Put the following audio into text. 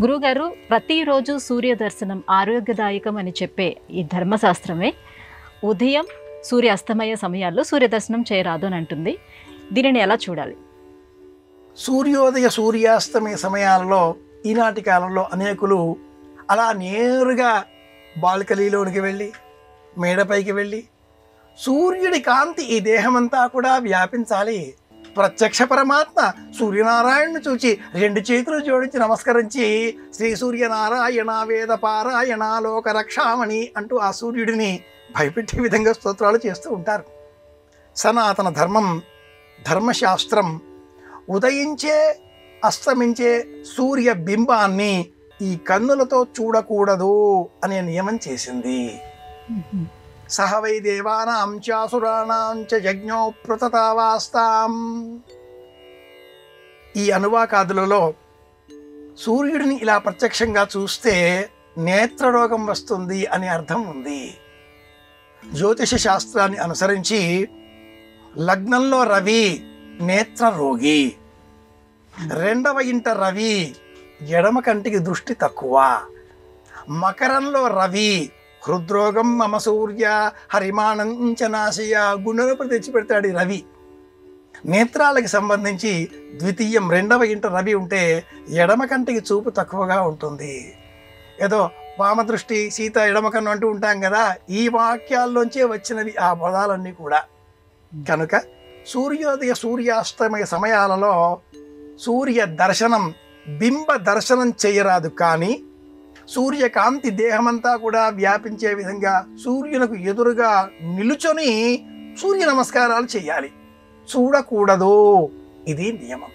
గురువుగారు, ప్రతిరోజు సూర్య దర్శనం ఆరోగ్యదాయకం అని చెప్పే ఈ ధర్మశాస్త్రమే ఉదయం సూర్య అస్తమయ సమయాల్లో సూర్య దర్శనం చేయరాదు అని అంటుంది. దీనిని ఎలా చూడాలి? సూర్యోదయ సూర్యాస్తమయ సమయాలలో ఈనాటి కాలంలో అనేకులు అలా నేరుగా బాల్కనీలోనికి వెళ్ళి మేడపైకి వెళ్ళి సూర్యుడి కాంతి ఈ దేహమంతా కూడా వ్యాపించాలి, ప్రత్యక్ష పరమాత్మ సూర్యనారాయణను చూచి రెండు చేతులు జోడించి నమస్కరించి శ్రీ సూర్యనారాయణ వేద పారాయణ లోక రక్షామణి అంటూ ఆ సూర్యుడిని భయపెట్టే విధంగా స్తోత్రాలు చేస్తూ ఉంటారు. సనాతన ధర్మం, ధర్మశాస్త్రం ఉదయించే అస్తమించే సూర్య బింబాన్ని ఈ కన్నులతో చూడకూడదు అనే నియమం చేసింది. సహ వై దేవానాం చాసురాణాం చ యజ్ఞో పృతతావాస్తాం. ఈ అనువాకాదులలో సూర్యుడిని ఇలా ప్రత్యక్షంగా చూస్తే నేత్రరోగం వస్తుంది అనే అర్థం ఉంది. జ్యోతిష శాస్త్రాన్ని అనుసరించి లగ్నంలో రవి నేత్రరోగి, రెండవ ఇంట రవి ఎడమ కంటికి దృష్టి తక్కువ, మకరంలో రవి హృద్రోగం మమ సూర్య హరిమాణంచనాశయ గుండెనొప్పి తెచ్చిపెడతాడు ఈ రవి. నేత్రాలకి సంబంధించి ద్వితీయం రెండవ ఇంట రవి ఉంటే ఎడమ కంటికి చూపు తక్కువగా ఉంటుంది. ఏదో వామదృష్టి సీత ఎడమకన్ను అంటూ ఉంటాం కదా, ఈ వాక్యాల్లోంచే వచ్చినవి ఆ పదాలన్నీ కూడా. కనుక సూర్యోదయ సూర్యాస్తమయ సమయాలలో సూర్య దర్శనం, బింబ దర్శనం చేయరాదు. కానీ సూర్యకాంతి దేహమంతా కూడా వ్యాపించే విధంగా సూర్యునికి ఎదురుగా నిలుచొని సూర్య నమస్కారాలు చేయాలి, చూడకూడదు. ఇది నియమం.